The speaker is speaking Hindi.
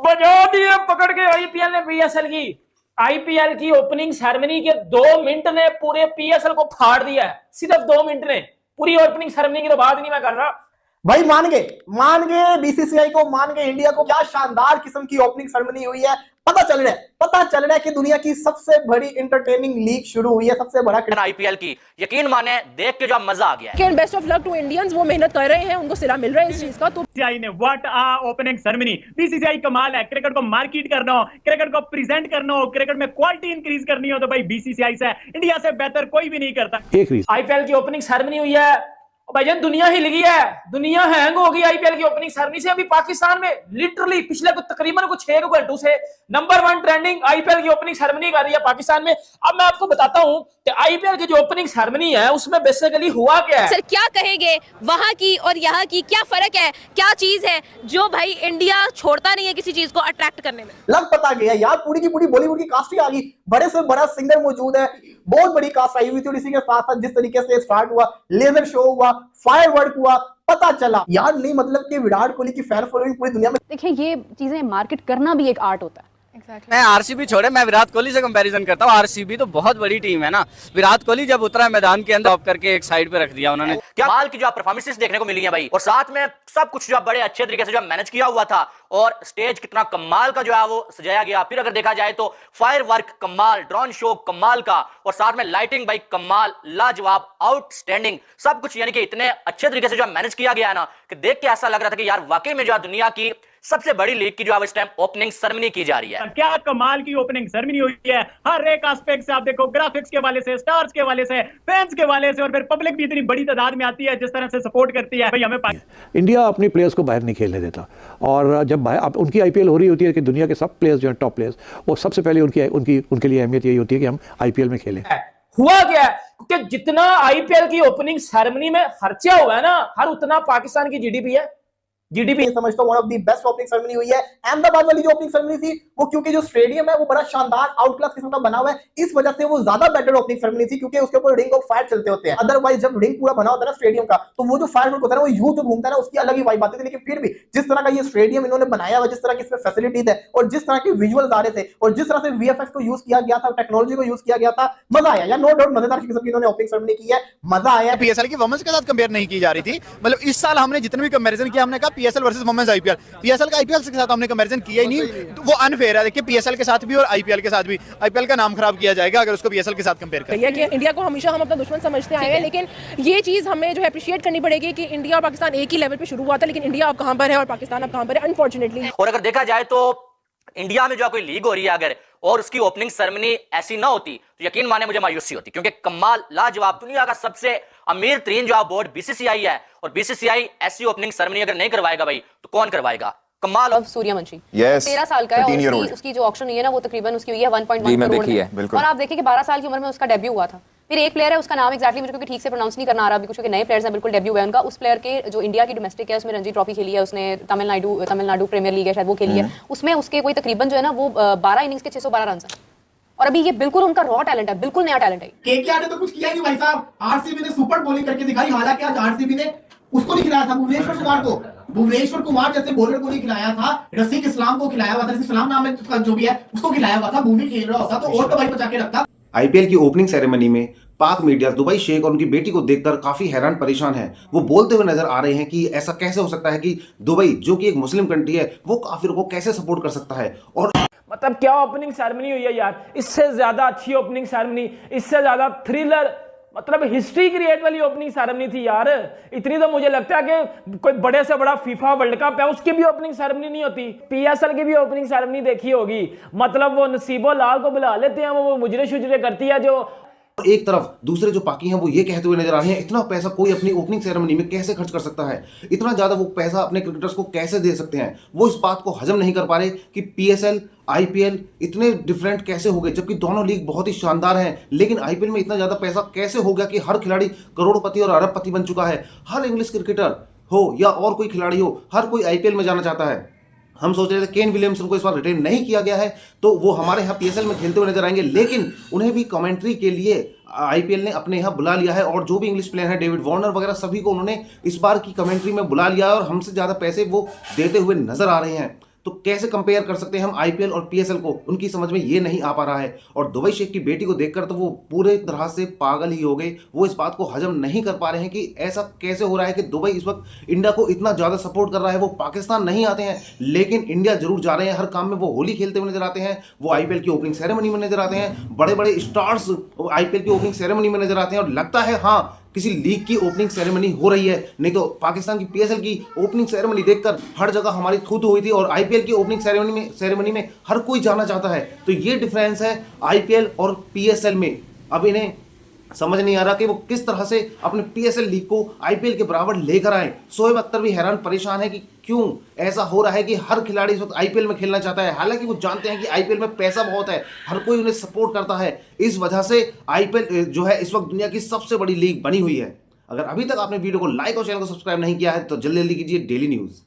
बजा दिए पकड़ के आईपीएल ने बीएसएल की। आईपीएल की ओपनिंग सेरेमनी के 2 मिनट ने पूरे पीएसएल को फाड़ दिया है। सिर्फ 2 मिनट ने। पूरी ओपनिंग सेरेमनी की तो बात नहीं मैं कर रहा भाई। मान गए बीसीसीआई को, मान गए इंडिया को। क्या शानदार किस्म की ओपनिंग सेरेमनी हुई है। पता चल रहा है कि दुनिया की सबसे बड़ी एंटरटेनिंग लीग शुरू हुई है, सबसे बड़ा आईपीएल की। यकीन माने देख के जो मजा आ गया है। Best of luck to Indians, वो मेहनत कर रहे हैं, उनको सिला मिल रहा है इस चीज का। तो बीसीसीआई ने what a opening ceremony. BCCI कमाल है। क्रिकेट को मार्केट करना हो, क्रिकेट को प्रेजेंट करना हो, क्रिकेट में क्वालिटी इंक्रीज करनी हो तो भाई बीसीसीआई से, इंडिया से बेहतर कोई भी नहीं करता। आईपीएल की ओपनिंग सेरेमनी हुई है भाईजान, दुनिया हिल गई है, दुनिया हैंग हो गई आईपीएल की ओपनिंग सेरेमनी से। अभी पाकिस्तान में लिटरली पिछले तकरीबन 6 घंटों से नंबर 1 ट्रेंडिंग आईपीएल की ओपनिंग सेरेमनी कर रही है पाकिस्तान में। अब मैं आपको बताता हूं कि आईपीएल की जो ओपनिंग सेरेमनी है उसमें बेसिकली हुआ क्या है। सर क्या कहेंगे, वहां की और यहाँ की क्या फर्क है, क्या चीज है जो भाई इंडिया छोड़ता नहीं है किसी चीज को अट्रैक्ट करने में। लग पता गया यार, पूरी की पूरी बॉलीवुड की कास्ट ही आ गई। बड़े से बड़ा सिंगर मौजूद है, बहुत बड़ी कास्ट आई हुई थी। और इसी के साथ साथ जिस तरीके से स्टार्ट हुआ, लेजर शो हुआ, फायरवर्क हुआ, पता चला यार नहीं मतलब कि विराट कोहली की फैन फॉलोइंग पूरी दुनिया में। देखिए ये चीजें मार्केट करना भी एक आर्ट होता है। मैं आरसीबी छोड़े, मैं विराट कोहली से कंपैरिजन करता हूँ। आरसीबी तो बहुत बड़ी टीम है ना। विराट कोहली जब उतरा मैदान के अंदर, ऑफ करके एक साइड पे रख दिया उन्होंने। क्या माल की जो परफॉर्मेंसेस देखने को मिली है भाई, और साथ में सब कुछ जो बड़े अच्छे तरीके से जो मैनेज किया हुआ था, और स्टेज कितना कमाल का जो है वो सजाया गया। फिर अगर देखा जाए तो फायर वर्क कमाल, ड्रोन शो कमाल का, और साथ में लाइटिंग भाई कमाल, लाजवाब, आउटस्टैंडिंग सब कुछ। यानी कि इतने अच्छे तरीके से जो मैनेज किया गया है ना कि देख के ऐसा लग रहा था कि यार वाकई में जो दुनिया की सबसे बड़ी लीग की जो है इस टाइम ओपनिंग सेरेमनी की जा रही है। क्या कमाल की ओपनिंग सेरेमनी हुई है। हर एक एस्पेक्ट से आप देखो, ग्राफिक्स के वाले से, स्टार्स के वाले से, फैंस के वाले से, और फिर पब्लिक भी इतनी बड़ी तादाद में आती है जिस तरह से सपोर्ट करती है। भाई हमें इंडिया अपने प्लेयर्स को बाहर नहीं खेलने देता। और जब उनकी आईपीएल हो रही होती है कि दुनिया के सब प्लेयर्स जो हैं टॉप प्लेयर्स, वो सबसे पहले उनके लिए अहमियत यही होती है कि हम आईपीएल में खेलें। हुआ क्या है कि जितना आईपीएल की ओपनिंग सेरेमनी में खर्चा हुआ है ना, हर उतना पाकिस्तान की जीडीपी है। जीडीपी समझता हूं one of the best opening ceremony हुई है। अहमदाबाद वाली जो ओपनिंग सेरेमनी थी वो, क्योंकि जो स्टेडियम है वो बड़ा शानदार आउट क्लास किस्म का बना हुआ है, इस वजह से वो ज्यादा बेटर ओपनिंग सेरेमनी थी, क्योंकि उसके ऊपर रिंग ऑफ फायर चलते होते हैं। अदरवाइज जब रिंग पूरा बना होता है ना स्टेडियम का, तो वो जो फायर वर्क होता है ना, वो यूं जो घूमता है ना, उसकी अलग ही वाइब आती थी। लेकिन फिर भी जिस तरह का ये स्टेडियम इन्होंने बनाया हुआ, जिस तरह की इसमें फैसिलिटीज है, और जिस तरह के विजुअल्स आ रहे थे, और जिस तरह से वीएफएक्स को यूज किया गया था, टेक्नोलॉजी को यूज किया गया था, मजा आया यार। नो डाउट मजेदार किस्म की इन्होंने ओपनिंग सेरेमनी की है, मजा आया। पीएसएल की वुमेन्स के साथ कंपेयर नहीं की जा रही थी। मतलब इस साल हमने जितने भी कंपैरिजन किया, हमने कहा PSL versus women's IPL. PSL का आईपीएल के साथ हमने कंपैरिजन किया ही नहीं, तो वो अनफेयर है। देखिए पीएसएल के साथ भी और आईपीएल के साथ भी, आईपीएल का नाम खराब किया जाएगा अगर उसको पीएसएल के साथ कंपेयर करें। इंडिया को हमेशा हम अपना दुश्मन समझते आए हैं, लेकिन ये चीज हमें जो है अप्रिशिएट करनी पड़ेगी कि इंडिया और पाकिस्तान एक ही लेवल पे शुरू हुआ था, लेकिन इंडिया अब कहां पर है और पाकिस्तान अब कहां पर है, अनफॉर्चुनेटली। और अगर देखा जाए तो इंडिया में जो कोई लीग हो रही है अगर, और उसकी ओपनिंग सेरेमनी ऐसी ना होती तो यकीन माने मुझे मायूसी होती। क्योंकि कमाल, लाजवाब, दुनिया का सबसे अमीर तरीन जो बोर्ड बीसीसीआई है, और बीसीसीआई ऐसी ओपनिंग सेरेमनी अगर नहीं करवाएगा भाई तो कौन करवाएगा। कमाल। अब सूर्यवंशी 13 साल का है, और उसकी जो ऑक्शन हुई है ना, वो तकरीबन उसकी हुई है 1.1 करोड़ में। और आप देखिए कि 12 साल की उम्र में उसका डेब्यू हुआ था। फिर एक प्लेयर है, उसका नाम एक्जैक्टली मुझे क्योंकि ठीक से प्रोनाउंस नहीं करना आ रहा अभी, कुछ नए प्लेयर्स हैं, बिल्कुल डेब्यू हुआ है उनका। उस प्लेयर के जो इंडिया की डोमेस्टिक है उसमें रणजी ट्रॉफी खेली है उसने, तमिलनाडु प्रीमियर लीग है शायद वो खेली है, उसमें उसके कोई तकरीबन जो है ना वो 12 इनिंग्स के 612 रन है। और अभी ये बिल्कुल उनका रॉ टैलेंट है, बिल्कुल नया टैलेंट है। केकेआर ने तो कुछ किया ही नहीं भाई साहब। आरसीबी ने सुपर बॉलिंग करके दिखाई, हालांकि आज आरसीबी ने उसको नहीं खिलाया था भुवनेश्वर कुमार को। भुवनेश्वर कुमार जैसे बॉलर को नहीं खिलाया था, रसिक इस्लाम को खिलाया हुआ था, इस्लाम नाम है उसका जो भी है, उसको खिलाया हुआ था। भूवी खेल रहा होता तो और तो भाई बचा के रखता। आईपीएल की ओपनिंग सेरेमनी में पाक मीडिया दुबई शेख और उनकी बेटी को देखकर काफी हैरान परेशान है। वो बोलते हुए नजर आ रहे हैं कि ऐसा कैसे हो सकता है कि दुबई, जो कि एक मुस्लिम कंट्री है, वो काफिरों को कैसे सपोर्ट कर सकता है। और मतलब क्या ओपनिंग सेरेमनी हुई है यार, इससे ज्यादा अच्छी ओपनिंग सेरेमनी, इससे ज्यादा थ्रिलर, मतलब हिस्ट्री क्रिएट वाली ओपनिंग सेरेमनी थी यार। इतनी तो मुझे लगता है कि कोई बड़े से बड़ा फीफा वर्ल्ड कप है उसकी भी ओपनिंग सेरेमनी नहीं होती। पीएसएल की भी ओपनिंग सेरेमनी देखी होगी, मतलब वो नसीबो लाल को बुला लेते हैं, वो मुजरे शुजरे करती है जो। एक तरफ दूसरे जो पाकी हैं वो ये कहते हुए नजर आ रहे हैं इतना पैसा कोई अपनी ओपनिंग सेरेमनी में कैसे खर्च कर सकता है, इतना ज्यादा वो पैसा अपने क्रिकेटर्स को कैसे दे सकते हैं। वो इस बात को हजम नहीं कर पा रहे कि पीएसएल आईपीएल इतने डिफरेंट कैसे हो गए, जबकि दोनों लीग बहुत ही शानदार हैं। लेकिन आईपीएल में इतना ज्यादा पैसा कैसे हो गया कि हर खिलाड़ी करोड़पति और अरबपति बन चुका है। हर इंग्लिश क्रिकेटर हो या और कोई खिलाड़ी हो, हर कोई आईपीएल में जाना चाहता है। हम सोच रहे थे केन विलियमसन को इस बार रिटेन नहीं किया गया है तो वो हमारे यहाँ पीएसएल में खेलते हुए नजर आएंगे, लेकिन उन्हें भी कमेंट्री के लिए आईपीएल ने अपने यहाँ बुला लिया है। और जो भी इंग्लिश प्लेयर हैं, डेविड वार्नर वगैरह, सभी को उन्होंने इस बार की कमेंट्री में बुला लिया है और हमसे ज्यादा पैसे वो देते हुए नजर आ रहे हैं। तो कैसे कंपेयर कर सकते हैं हम आईपीएल और पीएसएल को, उनकी समझ में ये नहीं आ पा रहा है। और दुबई शेख की बेटी को देखकर तो वो पूरे तरह से पागल ही हो गए। वो इस बात को हजम नहीं कर पा रहे हैं कि ऐसा कैसे हो रहा है कि दुबई इस वक्त इंडिया को इतना ज़्यादा सपोर्ट कर रहा है। वो पाकिस्तान नहीं आते हैं लेकिन इंडिया जरूर जा रहे हैं। हर काम में वो होली खेलते हुए नजर आते हैं, वो आईपीएल की ओपनिंग सेरेमनी में नजर आते हैं, बड़े बड़े स्टार्स आईपीएल की ओपनिंग सेरेमनी में नजर आते हैं। और लगता है हाँ किसी लीग की ओपनिंग सेरेमनी हो रही है, नहीं तो पाकिस्तान की पीएसएल की ओपनिंग सेरेमनी देखकर हर जगह हमारी थू हुई थी और आईपीएल की ओपनिंग सेरेमनी में हर कोई जाना चाहता है। तो ये डिफरेंस है आईपीएल और पीएसएल में। अब इन्हें समझ नहीं आ रहा कि वो किस तरह से अपने पीएसएल लीग को आईपीएल के बराबर लेकर आए। शोएब अख्तर भी हैरान परेशान है कि क्यों ऐसा हो रहा है कि हर खिलाड़ी इस वक्त आईपीएल में खेलना चाहता है, हालांकि वो जानते हैं कि आईपीएल में पैसा बहुत है, हर कोई उन्हें सपोर्ट करता है। इस वजह से आईपीएल जो है इस वक्त दुनिया की सबसे बड़ी लीग बनी हुई है। अगर अभी तक आपने वीडियो को लाइक और चैनल को सब्सक्राइब नहीं किया है तो जल्दी जल्दी कीजिए डेली न्यूज़।